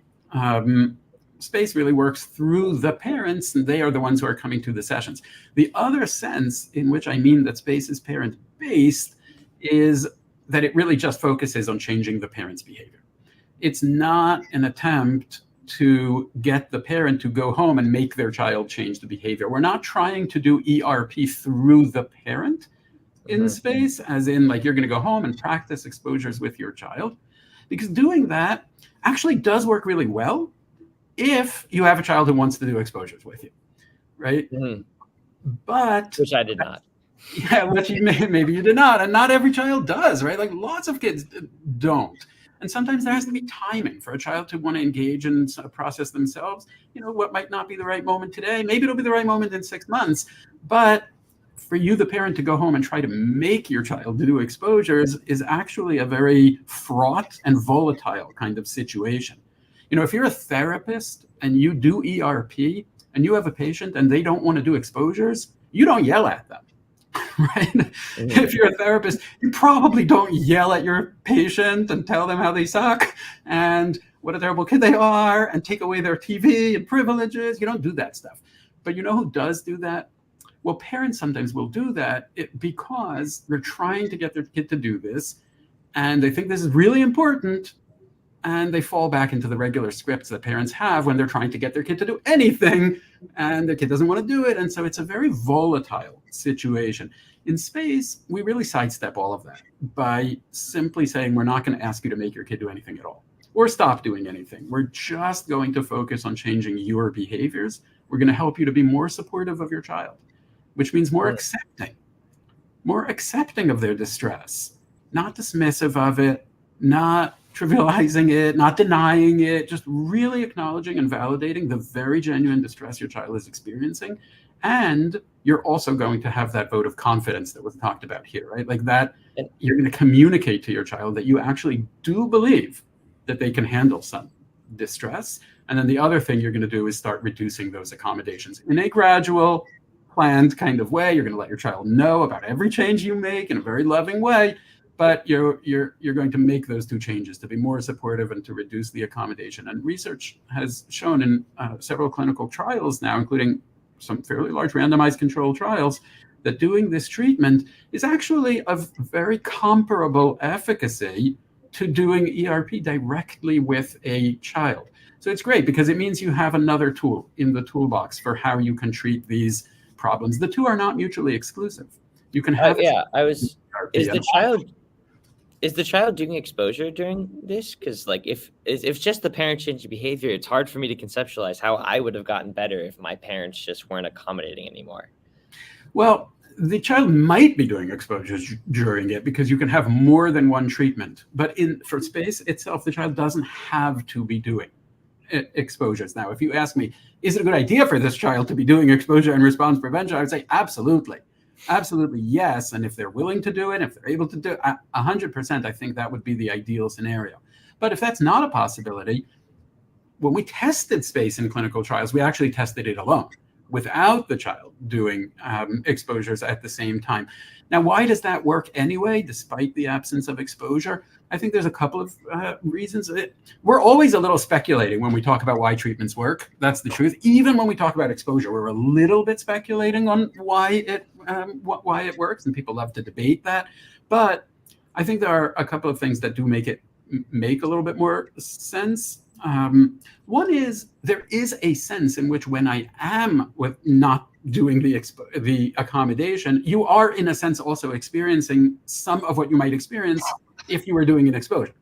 SPACE really works through the parents, and they are the ones who are coming to the sessions. The other sense in which I mean that SPACE is parent-based is that it really just focuses on changing the parent's behavior. It's not an attempt to get the parent to go home and make their child change the behavior. We're not trying to do ERP through the parent in SPACE, as in like you're going to go home and practice exposures with your child, because doing that actually does work really well if you have a child who wants to do exposures with you, right? Mm-hmm. But which I did not. Yeah, which maybe you did not, and not every child does, right? Like lots of kids don't. And sometimes there has to be timing for a child to want to engage and process themselves. You know, what might not be the right moment today, maybe it'll be the right moment in 6 months. But for you, the parent, to go home and try to make your child do exposures is actually a very fraught and volatile kind of situation. You know, if you're a therapist and you do ERP and you have a patient and they don't want to do exposures, you don't yell at them. Right? Mm-hmm. If you're a therapist, you probably don't yell at your patient and tell them how they suck and what a terrible kid they are and take away their TV and privileges. You don't do that stuff. But you know who does do that? Well, parents sometimes will do that because they're trying to get their kid to do this, and they think this is really important, and they fall back into the regular scripts that parents have when they're trying to get their kid to do anything, and their kid doesn't want to do it. And so it's a very volatile situation. In SPACE, we really sidestep all of that by simply saying we're not going to ask you to make your kid do anything at all or stop doing anything. We're just going to focus on changing your behaviors. We're going to help you to be more supportive of your child, which means more accepting of their distress, not dismissive of it, not trivializing it, not denying it, just really acknowledging and validating the very genuine distress your child is experiencing. And you're also going to have that vote of confidence that was talked about here, right? Like that, you're going to communicate to your child that you actually do believe that they can handle some distress. And then the other thing you're going to do is start reducing those accommodations in a gradual, planned kind of way. You're going to let your child know about every change you make in a very loving way. But you're going to make those two changes to be more supportive and to reduce the accommodation. And research has shown in several clinical trials now, including some fairly large randomized controlled trials, that doing this treatment is actually of very comparable efficacy to doing ERP directly with a child. So it's great because it means you have another tool in the toolbox for how you can treat these problems. The two are not mutually exclusive. You can have Is the child doing exposure during this? Because like if just the parent changing behavior, it's hard for me to conceptualize how I would have gotten better if my parents just weren't accommodating anymore. Well, the child might be doing exposures during it because you can have more than one treatment. But for SPACE itself, the child doesn't have to be doing exposures. Now, if you ask me, is it a good idea for this child to be doing exposure and response prevention? I would say absolutely. Absolutely, yes. And if they're willing to do it, if they're able to do it, 100%, I think that would be the ideal scenario. But if that's not a possibility, when we tested space in clinical trials, we actually tested it alone without the child doing exposures at the same time. Now, why does that work anyway, despite the absence of exposure? I think there's a couple of reasons. We're always a little speculating when we talk about why treatments work. That's the truth. Even when we talk about exposure, we're a little bit speculating on why it works, and people love to debate that. But I think there are a couple of things that do make it make a little bit more sense. One is there is a sense in which when I am not doing the accommodation, you are in a sense also experiencing some of what you might experience if you were doing an exposure,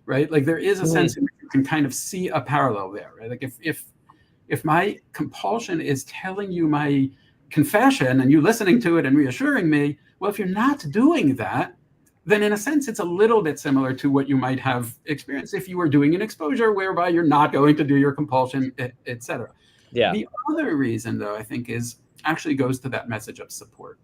right? Like there is a sense in which you can kind of see a parallel there, right? Like if my compulsion is telling you my confession and you listening to it and reassuring me, well, if you're not doing that, then in a sense, it's a little bit similar to what you might have experienced if you were doing an exposure whereby you're not going to do your compulsion, et cetera. Yeah. The other reason, though, I think actually goes to that message of support.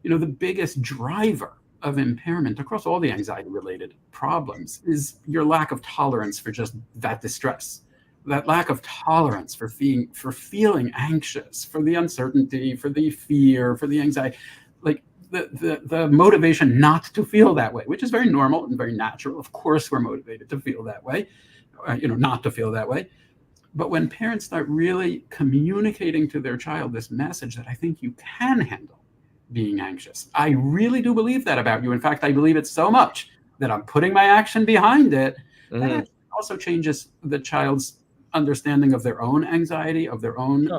You know, the biggest driver of impairment across all the anxiety-related problems is your lack of tolerance for just that distress, that lack of tolerance for feeling anxious, for the uncertainty, for the fear, for the anxiety, like the motivation not to feel that way, which is very normal and very natural. Of course, we're motivated to feel that way, not to feel that way. But when parents start really communicating to their child this message that I think you can handle being anxious, I really do believe that about you. In fact, I believe it so much that I'm putting my action behind it. Mm-hmm. That actually also changes the child's understanding of their own anxiety, of their own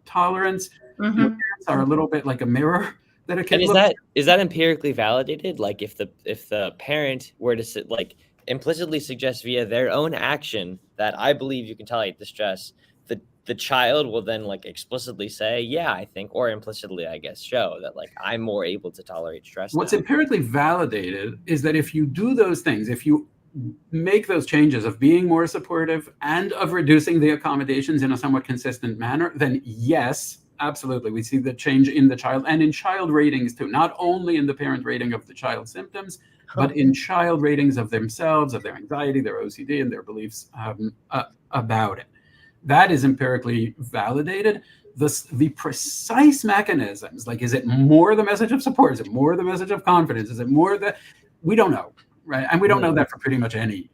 tolerance. Mm-hmm. Parents are a little bit like a mirror that a kid and is that empirically validated? Like if the parent were to implicitly suggest via their own action that I believe you can tolerate the stress, the child will then explicitly say, yeah, I think, or implicitly, I guess, show that I'm more able to tolerate stress. What's now. empirically validated is that if you do those things, if you make those changes of being more supportive and of reducing the accommodations in a somewhat consistent manner, then yes, absolutely, we see the change in the child and in child ratings too, not only in the parent rating of the child's symptoms, but in child ratings of themselves, of their anxiety, their OCD, and their beliefs about it. That is empirically validated. The precise mechanisms, is it more the message of support? Is it more the message of confidence? Is it more we don't know, right? And we don't know that for pretty much any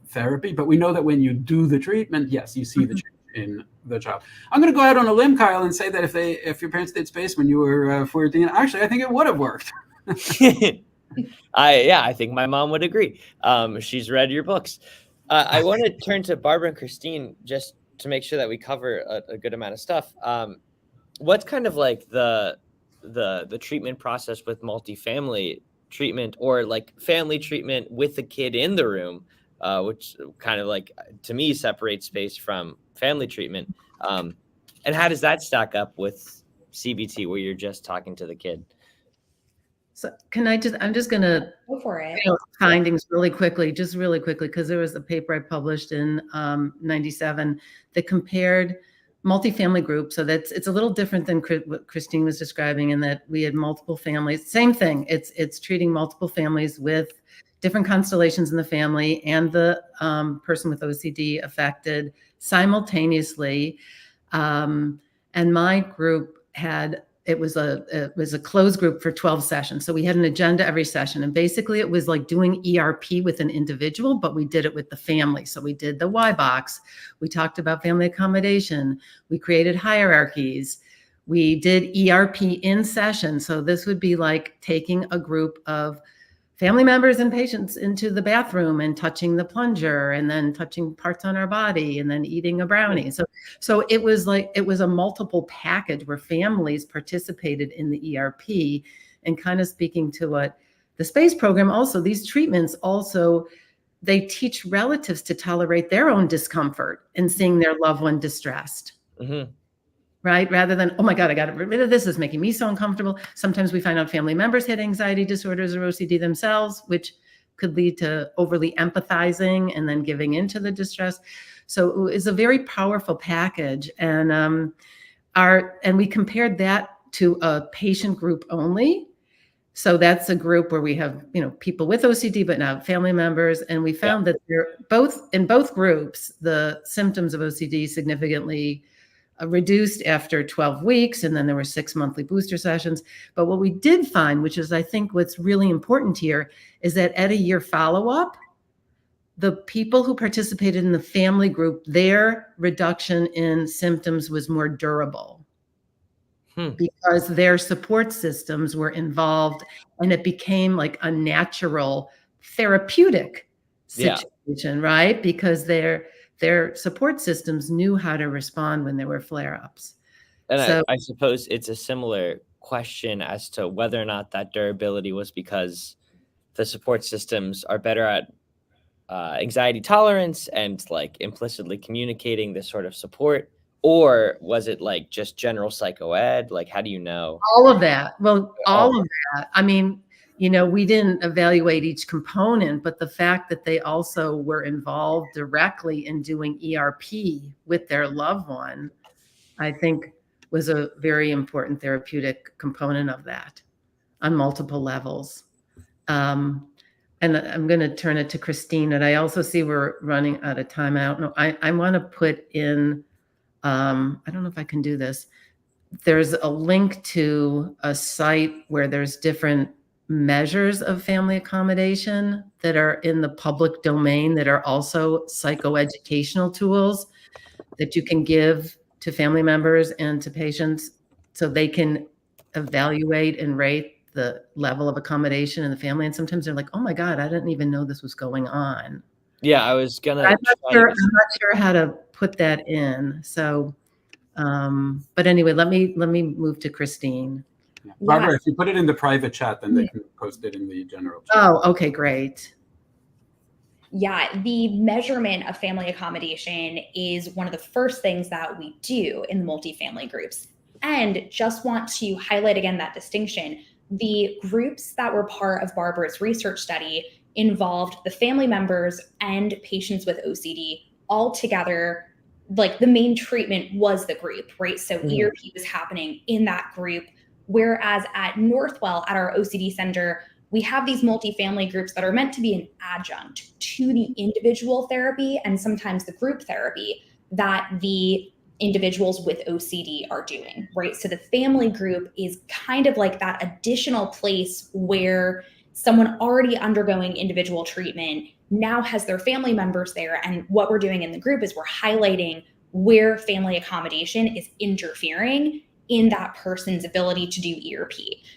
therapy, but we know that when you do the treatment, yes, you see the change in the child. I'm going to go out on a limb, Kyle, and say that if your parents did space when you were 14, actually, I think it would have worked. I think my mom would agree. She's read your books. I want to turn to Barbara and Christine just to make sure that we cover a good amount of stuff. What's kind of the treatment process with multifamily treatment or family treatment with the kid in the room, which kind of to me separates space from family treatment. And how does that stack up with CBT where you're just talking to the kid? So I'm just going to go for it. Findings really quickly, because there was a paper I published in 97 that compared multifamily groups. So it's a little different than what Christine was describing in that we had multiple families. Same thing. It's treating multiple families with different constellations in the family and the person with OCD affected simultaneously. And my group it was a closed group for 12 sessions. So we had an agenda every session. And basically it was like doing ERP with an individual, but we did it with the family. So we did the Y box. We talked about family accommodation. We created hierarchies. We did ERP in session. So this would be like taking a group of family members and patients into the bathroom and touching the plunger and then touching parts on our body and then eating a brownie. So it was a multiple package where families participated in the ERP and kind of speaking to what the space program also, these treatments also, they teach relatives to tolerate their own discomfort in seeing their loved one distressed. Mm-hmm. Right? Rather than, oh my God, I got to get rid of this. It's making me so uncomfortable. Sometimes we find out family members had anxiety disorders or OCD themselves, which could lead to overly empathizing and then giving into the distress. So it was a very powerful package. And we compared that to a patient group only. So that's a group where we have, people with OCD, but not family members. And we found that in both groups, the symptoms of OCD significantly reduced after 12 weeks. And then there were 6 monthly booster sessions. But what we did find, which is I think what's really important here, is that at a year follow-up, the people who participated in the family group, their reduction in symptoms was more durable. Because their support systems were involved, and it became like a natural therapeutic situation, right? Because their support systems knew how to respond when there were flare-ups. And I suppose it's a similar question as to whether or not that durability was because the support systems are better at anxiety tolerance and like implicitly communicating this sort of support. Or was it like just general psychoed? Like, how do you know? All of that. Well, all of that. I mean, we didn't evaluate each component, but the fact that they also were involved directly in doing ERP with their loved one, I think was a very important therapeutic component of that on multiple levels. And I'm going to turn it to Christine. And I also see we're running out of time. I don't know. I want to put in, I don't know if I can do this. There's a link to a site where there's different measures of family accommodation that are in the public domain that are also psychoeducational tools that you can give to family members and to patients so they can evaluate and rate the level of accommodation in the family. And sometimes they're like, oh my God, I didn't even know this was going on. Yeah, I was gonna. I'm not sure how to put that in. So, but anyway, let me move to Christine. Yeah. Barbara, if you put it in the private chat, then they can post it in the general chat. Oh, okay, great. Yeah, the measurement of family accommodation is one of the first things that we do in the multifamily groups. And just want to highlight again that distinction. The groups that were part of Barbara's research study involved the family members and patients with OCD all together. Like the main treatment was the group, right? So ERP was happening in that group. Whereas at Northwell, at our OCD center, we have these multifamily groups that are meant to be an adjunct to the individual therapy and sometimes the group therapy that the individuals with OCD are doing, right? So the family group is kind of like that additional place where someone already undergoing individual treatment now has their family members there. And what we're doing in the group is we're highlighting where family accommodation is interfering in that person's ability to do ERP,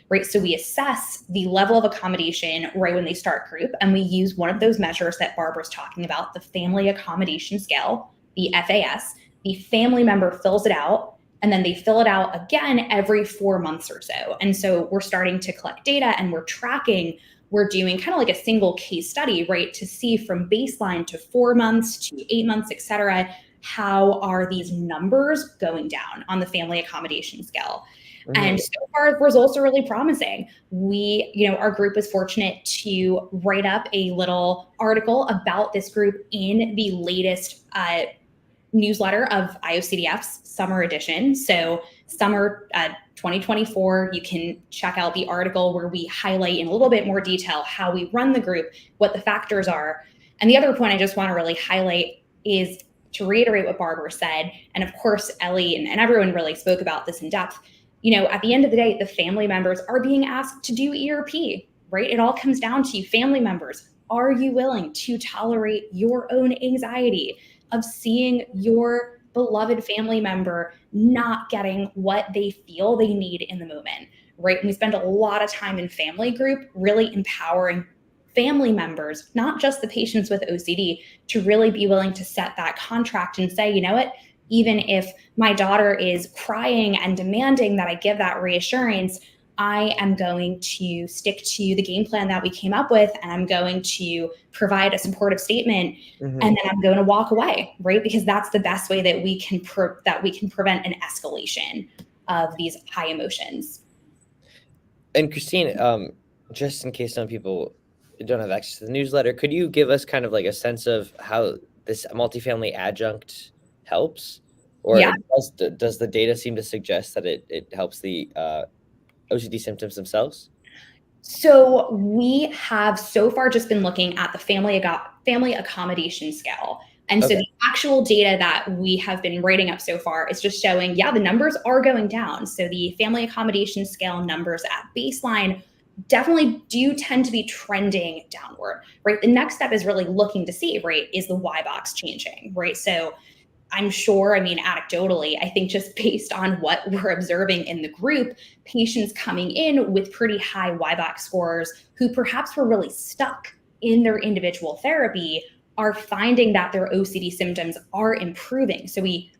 right? So we assess the level of accommodation right when they start group, and we use one of those measures that Barbara's talking about, the family accommodation scale, the FAS. The family member fills it out, and then they fill it out again every 4 months or so. And so we're starting to collect data and we're tracking, we're doing kind of like a single case study, right? To see from baseline to 4 months to 8 months, et cetera, how are these numbers going down on the family accommodation scale? And so far, the results are really promising. Our group was fortunate to write up a little article about this group in the latest newsletter of IOCDF's summer edition. So summer 2024, you can check out the article where we highlight in a little bit more detail how we run the group, what the factors are. And the other point I just want to really highlight is to reiterate what Barbara said. And of course, Ellie and everyone really spoke about this in depth. At the end of the day, the family members are being asked to do ERP, right? It all comes down to family members. Are you willing to tolerate your own anxiety of seeing your beloved family member not getting what they feel they need in the moment, right? And we spend a lot of time in family group really empowering family members, not just the patients with OCD, to really be willing to set that contract and say, you know what, even if my daughter is crying and demanding that I give that reassurance, I am going to stick to the game plan that we came up with, and I'm going to provide a supportive statement, and then I'm going to walk away, right? Because that's the best way that we can prevent an escalation of these high emotions. And Christine, just in case some people don't have access to the newsletter, could you give us kind of like a sense of how this multifamily adjunct helps? Or Yeah. does the data seem to suggest that it helps the OCD symptoms themselves? So we have so far just been looking at the family accommodation scale. And so Okay. the actual data that we have been writing up so far is just showing, yeah, the numbers are going down. So the family accommodation scale numbers at baseline definitely do tend to be trending downward, right? The next step is really looking to see, right, is the Y box changing, right? So I'm sure, I mean, anecdotally, I think just based on what we're observing in the group, patients coming in with pretty high Y-box scores who perhaps were really stuck in their individual therapy are finding that their OCD symptoms are improving. So we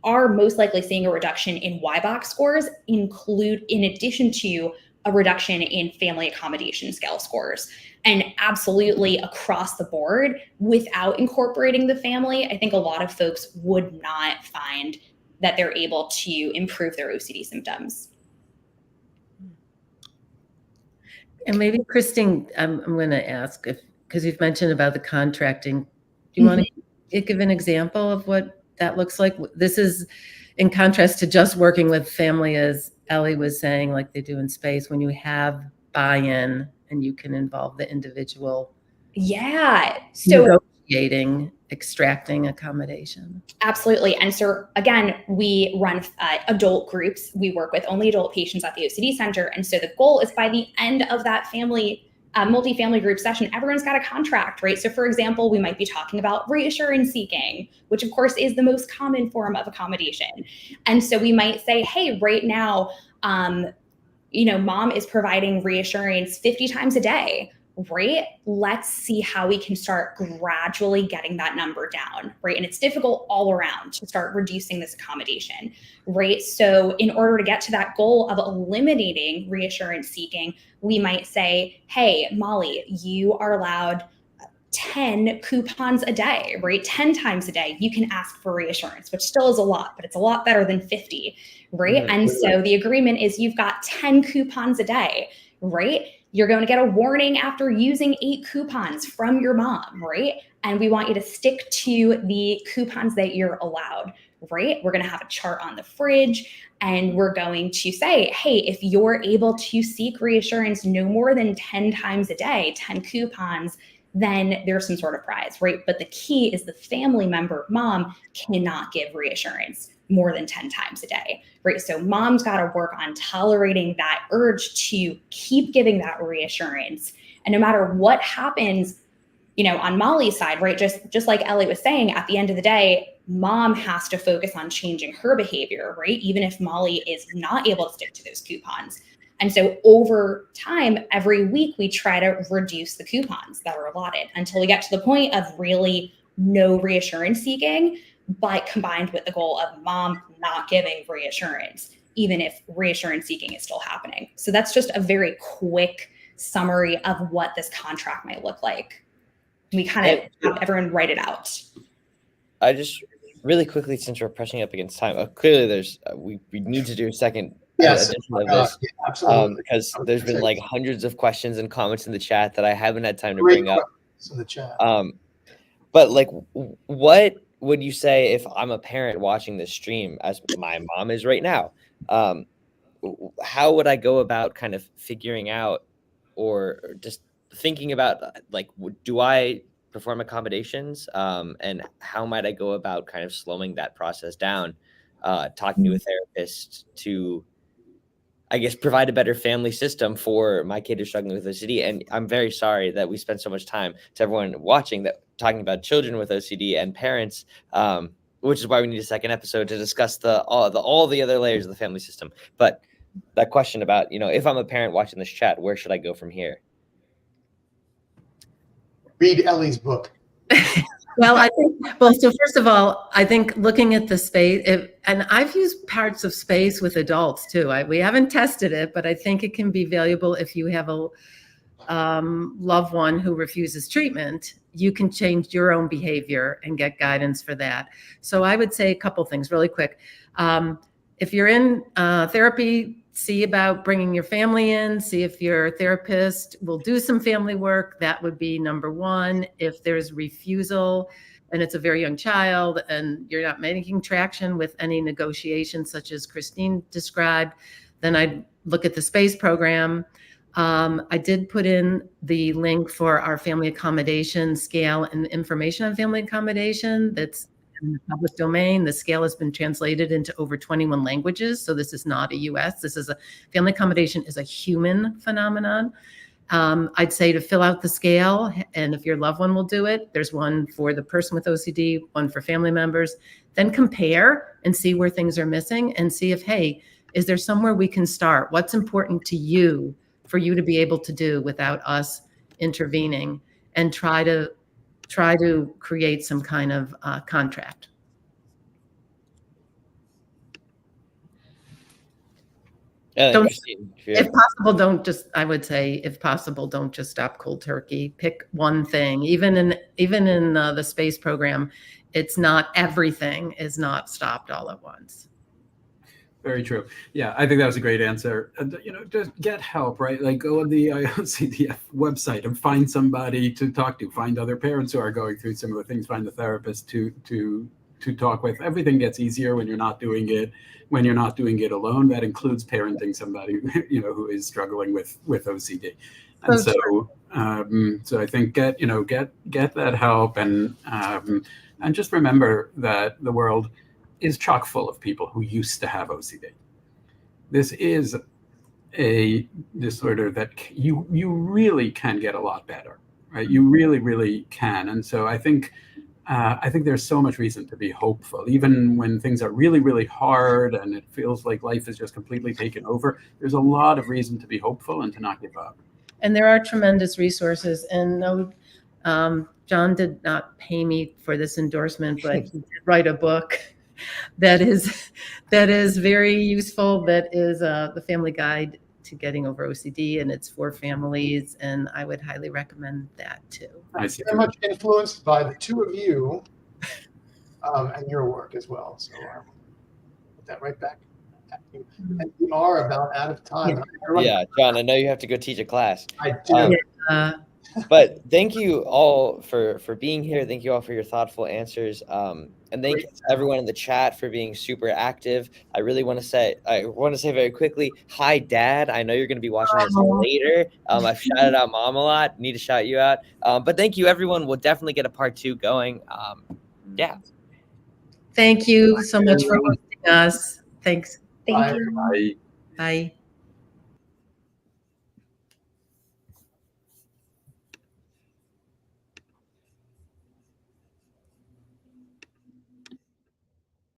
are most likely seeing a reduction in Y-box scores, in addition to a reduction in family accommodation scale scores. And absolutely across the board, without incorporating the family, I think a lot of folks would not find that they're able to improve their OCD symptoms. And maybe Christine, I'm going to ask, because you've mentioned about the contracting, do you want to give an example of what that looks like? This is in contrast to just working with family, as Ellie was saying, like they do in space, when you have buy-in and you can involve the individual. Yeah. So negotiating, extracting accommodation. Absolutely. And so again, we run adult groups. We work with only adult patients at the OCD Center. And so the goal is by the end of that multifamily group session, everyone's got a contract, right? So for example, we might be talking about reassurance seeking, which of course is the most common form of accommodation. And so we might say, hey, right now, mom is providing reassurance 50 times a day, right? Let's see how we can start gradually getting that number down, right? And it's difficult all around to start reducing this accommodation, right? So in order to get to that goal of eliminating reassurance seeking, we might say, hey, Molly, you are allowed 10 coupons a day, right? 10 times a day, you can ask for reassurance, which still is a lot, but it's a lot better than 50, right? Mm-hmm. And so the agreement is you've got 10 coupons a day, right? You're going to get a warning after using 8 coupons from your mom, right? And we want you to stick to the coupons that you're allowed, right? We're going to have a chart on the fridge and we're going to say, hey, if you're able to seek reassurance no more than 10 times a day, 10 coupons, then there's some sort of prize, right? But the key is the family member, mom, cannot give reassurance more than 10 times a day, right? So mom's got to work on tolerating that urge to keep giving that reassurance. And no matter what happens, on Molly's side, right? Just like Ellie was saying, at the end of the day, mom has to focus on changing her behavior, right? Even if Molly is not able to stick to those coupons. And so over time, every week, we try to reduce the coupons that are allotted until we get to the point of really no reassurance seeking, but combined with the goal of mom not giving reassurance, even if reassurance seeking is still happening. So that's just a very quick summary of what this contract might look like. We kind of have everyone write it out. I just really quickly, since we're pressing up against time, clearly there's we need to do a second edition of this, absolutely. Because there's been like hundreds of questions and comments in the chat that I haven't had time to bring up in the chat. But like, what would you say if I'm a parent watching this stream, as my mom is right now? How would I go about kind of figuring out, or just thinking about, like, do I perform accommodations, and how might I go about kind of slowing that process down, talking to a therapist to, I guess, provide a better family system for my kid who's struggling with OCD. And I'm very sorry that we spent so much time, to everyone watching, that talking about children with OCD and parents, which is why we need a second episode to discuss all the other layers of the family system. But that question about, if I'm a parent watching this chat, where should I go from here? Read Ellie's book. Well, so first of all, I think looking at the space, and I've used parts of space with adults too. We haven't tested it, but I think it can be valuable if you have a loved one who refuses treatment. You can change your own behavior and get guidance for that. So I would say a couple things really quick. If you're in therapy see about bringing your family in, see if your therapist will do some family work. That would be number one. If there's refusal and it's a very young child and you're not making traction with any negotiations such as Christine described, then I'd look at the SPACE program. I did put in the link for our family accommodation scale and information on family accommodation that's in the public domain. The scale has been translated into over 21 languages. So this is not a US. This is a family accommodation is a human phenomenon. I'd say to fill out the scale, and if your loved one will do it, there's one for the person with OCD, one for family members. Then compare and see where things are missing and see if, hey, is there somewhere we can start? What's important to you for you to be able to do without us intervening, and try to create some kind of contract. If possible, don't just, I would say, if possible, don't just stop cold turkey. Pick one thing. Even in the SPACE program, it's not everything is not stopped all at once. Very true. Yeah, I think that was a great answer. Just get help, right? Like go on the IOCDF website and find somebody to talk to. Find other parents who are going through similar things. Find a therapist to talk with. Everything gets easier when you're not doing it. When you're not doing it alone, that includes parenting somebody who is struggling with OCD. And so I think get that help, and just remember that the world is chock full of people who used to have OCD. This is a disorder that you really can get a lot better, right? You really, really can. And so I think there's so much reason to be hopeful, even when things are really, really hard and it feels like life is just completely taken over. There's a lot of reason to be hopeful and to not give up. And there are tremendous resources. And no, Jon did not pay me for this endorsement, but he did write a book that is very useful. That is the Family Guide to Getting Over OCD, and it's for families, and I would highly recommend that too. I'm very much influenced by the two of you and your work as well. So put that right back at you. And we are about out of time. Yeah, Jon, I know you have to go teach a class. I do. But thank you all for being here. Thank you all for your thoughtful answers. And thank everyone in the chat for being super active. I want to say very quickly, hi, Dad. I know you're going to be watching this later. I've shouted out Mom a lot. Need to shout you out. But thank you, everyone. We'll definitely get a part 2 going. Yeah. Thank you so much for hosting us. Thanks. Thank you. Bye. Bye.